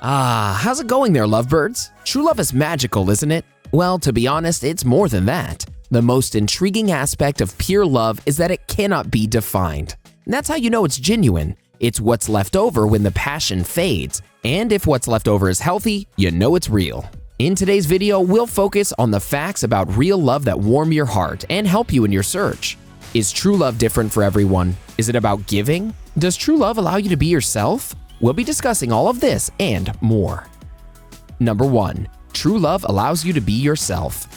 How's it going there, lovebirds? True love is magical, isn't it? Well, to be honest, it's more than that. The most intriguing aspect of pure love is that it cannot be defined. And that's how you know it's genuine. It's what's left over when the passion fades. And if what's left over is healthy, you know it's real. In today's video, we'll focus on the facts about real love that warm your heart and help you in your search. Is true love different for everyone? Is it about giving? Does true love allow you to be yourself? We'll be discussing all of this and more. Number 1. True love allows you to be yourself.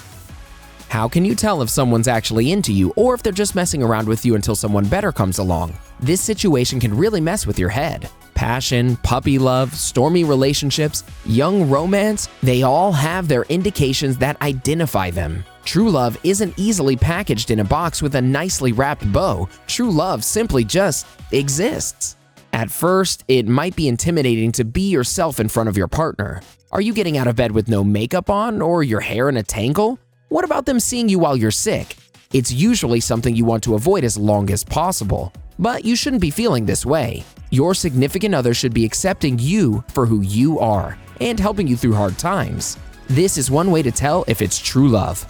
How can you tell if someone's actually into you or if they're just messing around with you until someone better comes along? This situation can really mess with your head. Passion, puppy love, stormy relationships, young romance, they all have their indications that identify them. True love isn't easily packaged in a box with a nicely wrapped bow. True love simply just exists. At first, it might be intimidating to be yourself in front of your partner. Are you getting out of bed with no makeup on or your hair in a tangle? What about them seeing you while you're sick? It's usually something you want to avoid as long as possible. But you shouldn't be feeling this way. Your significant other should be accepting you for who you are and helping you through hard times. This is one way to tell if it's true love.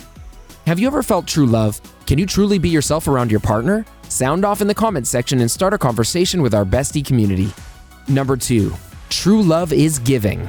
Have you ever felt true love? Can you truly be yourself around your partner? Sound off in the comments section and start a conversation with our bestie community. Number 2. True love is giving.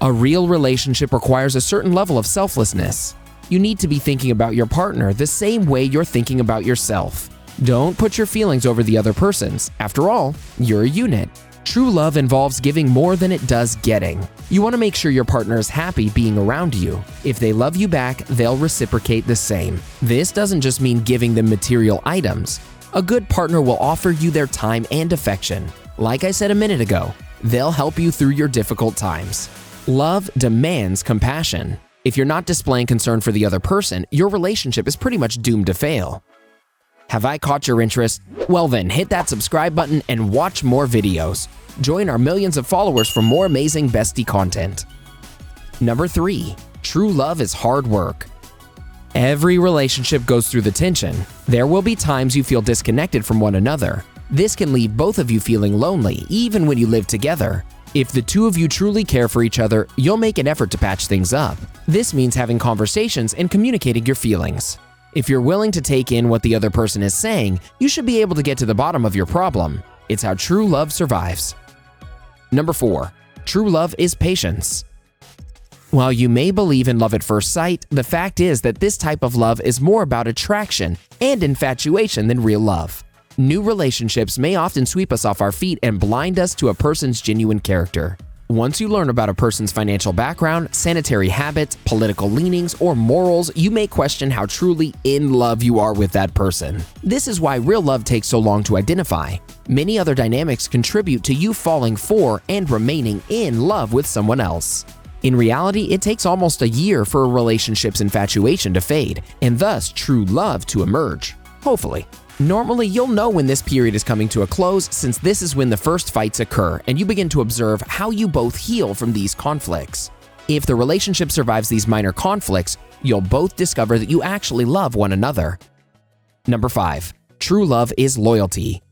A real relationship requires a certain level of selflessness. You need to be thinking about your partner the same way you're thinking about yourself. Don't put your feelings over the other person's. After all, you're a unit. True love involves giving more than it does getting. You want to make sure your partner is happy being around you. If they love you back, they'll reciprocate the same. This doesn't just mean giving them material items. A good partner will offer you their time and affection. Like I said a minute ago, they'll help you through your difficult times. Love demands compassion. If you're not displaying concern for the other person, your relationship is pretty much doomed to fail. Have I caught your interest? Well then, hit that subscribe button and watch more videos. Join our millions of followers for more amazing bestie content. Number 3. True love is hard work. Every relationship goes through the tension. There will be times you feel disconnected from one another. This can leave both of you feeling lonely, even when you live together. If the two of you truly care for each other, you'll make an effort to patch things up. This means having conversations and communicating your feelings. If you're willing to take in what the other person is saying, you should be able to get to the bottom of your problem. It's how true love survives. Number 4. True love is patience. While you may believe in love at first sight, the fact is that this type of love is more about attraction and infatuation than real love. New relationships may often sweep us off our feet and blind us to a person's genuine character. Once you learn about a person's financial background, sanitary habits, political leanings, or morals, you may question how truly in love you are with that person. This is why real love takes so long to identify. Many other dynamics contribute to you falling for and remaining in love with someone else. In reality, it takes almost a year for a relationship's infatuation to fade, and thus true love to emerge. Hopefully. Normally, you'll know when this period is coming to a close since this is when the first fights occur and you begin to observe how you both heal from these conflicts. If the relationship survives these minor conflicts, you'll both discover that you actually love one another. Number 5. True love is loyalty.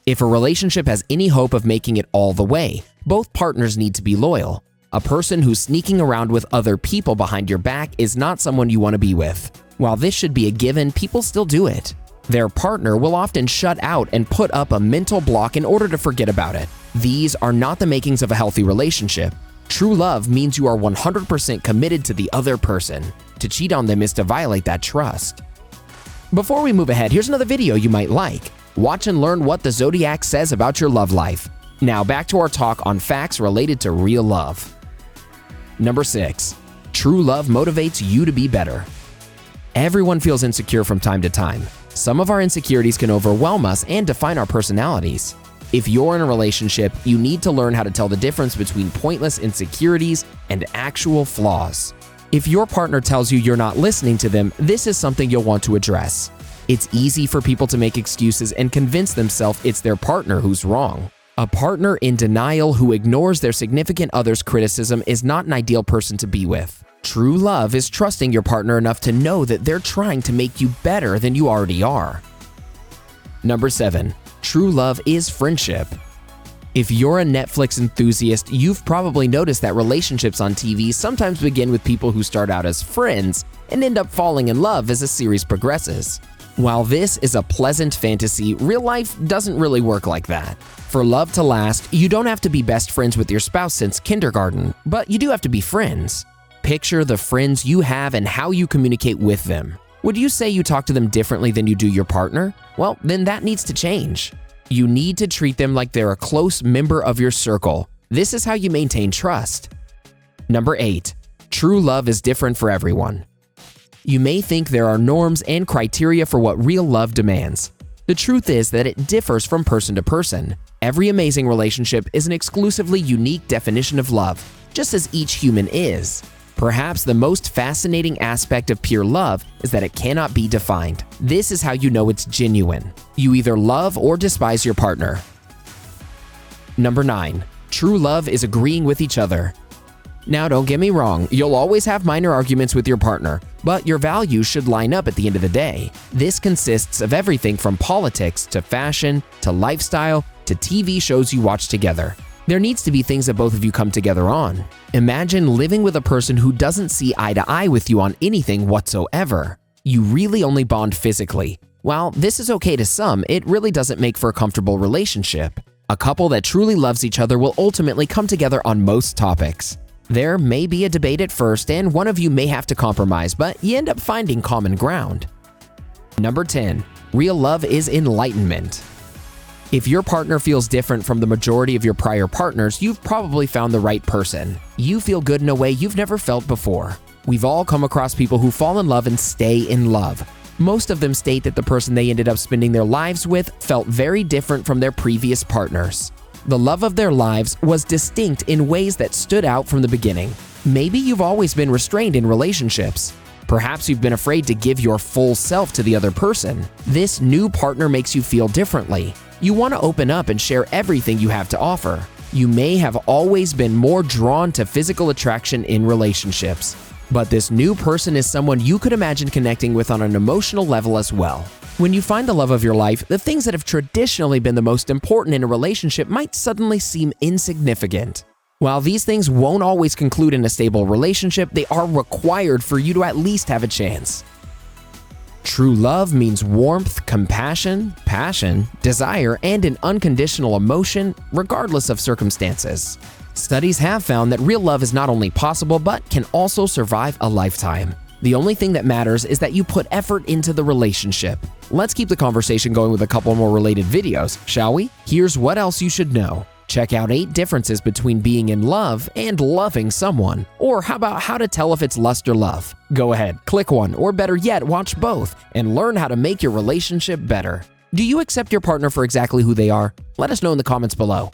If a relationship has any hope of making it all the way, both partners need to be loyal. A person who's sneaking around with other people behind your back is not someone you want to be with. While this should be a given, people still do it. Their partner will often shut out and put up a mental block in order to forget about it. These are not the makings of a healthy relationship. True love means you are 100% committed to the other person. To cheat on them is to violate that trust. Before we move ahead, here's another video you might like. Watch and learn what the Zodiac says about your love life. Now back to our talk on facts related to real love. Number 6. True love motivates you to be better. Everyone feels insecure from time to time. Some of our insecurities can overwhelm us and define our personalities. If you're in a relationship, you need to learn how to tell the difference between pointless insecurities and actual flaws. If your partner tells you you're not listening to them, this is something you'll want to address. It's easy for people to make excuses and convince themselves it's their partner who's wrong. A partner in denial who ignores their significant other's criticism is not an ideal person to be with. True love is trusting your partner enough to know that they're trying to make you better than you already are. Number 7. True love is friendship. If you're a Netflix enthusiast, you've probably noticed that relationships on TV sometimes begin with people who start out as friends and end up falling in love as the series progresses. While this is a pleasant fantasy, real life doesn't really work like that. For love to last, you don't have to be best friends with your spouse since kindergarten, but you do have to be friends. Picture the friends you have and how you communicate with them. Would you say you talk to them differently than you do your partner? Well, then that needs to change. You need to treat them like they're a close member of your circle. This is how you maintain trust. Number 8. True love is different for everyone. You may think there are norms and criteria for what real love demands. The truth is that it differs from person to person. Every amazing relationship is an exclusively unique definition of love, just as each human is. Perhaps the most fascinating aspect of pure love is that it cannot be defined. This is how you know it's genuine. You either love or despise your partner. Number 9. True love is agreeing with each other. Now, don't get me wrong, you'll always have minor arguments with your partner, but your values should line up at the end of the day. This consists of everything from politics to fashion to lifestyle to TV shows you watch together. There needs to be things that both of you come together on. Imagine living with a person who doesn't see eye to eye with you on anything whatsoever. You really only bond physically. While this is okay to some, it really doesn't make for a comfortable relationship. A couple that truly loves each other will ultimately come together on most topics. There may be a debate at first and one of you may have to compromise, but you end up finding common ground. Number 10. Real love is enlightenment. If your partner feels different from the majority of your prior partners, you've probably found the right person. You feel good in a way you've never felt before. We've all come across people who fall in love and stay in love. Most of them state that the person they ended up spending their lives with felt very different from their previous partners. The love of their lives was distinct in ways that stood out from the beginning. Maybe you've always been restrained in relationships. Perhaps you've been afraid to give your full self to the other person. This new partner makes you feel differently. You want to open up and share everything you have to offer. You may have always been more drawn to physical attraction in relationships, but this new person is someone you could imagine connecting with on an emotional level as well. When you find the love of your life, the things that have traditionally been the most important in a relationship might suddenly seem insignificant. While these things won't always conclude in a stable relationship, they are required for you to at least have a chance. True love means warmth, compassion, passion, desire, and an unconditional emotion, regardless of circumstances. Studies have found that real love is not only possible, but can also survive a lifetime. The only thing that matters is that you put effort into the relationship. Let's keep the conversation going with a couple more related videos, shall we? Here's what else you should know. Check out 8 differences between being in love and loving someone. Or how about how to tell if it's lust or love? Go ahead, click one, or better yet, watch both, and learn how to make your relationship better. Do you accept your partner for exactly who they are? Let us know in the comments below.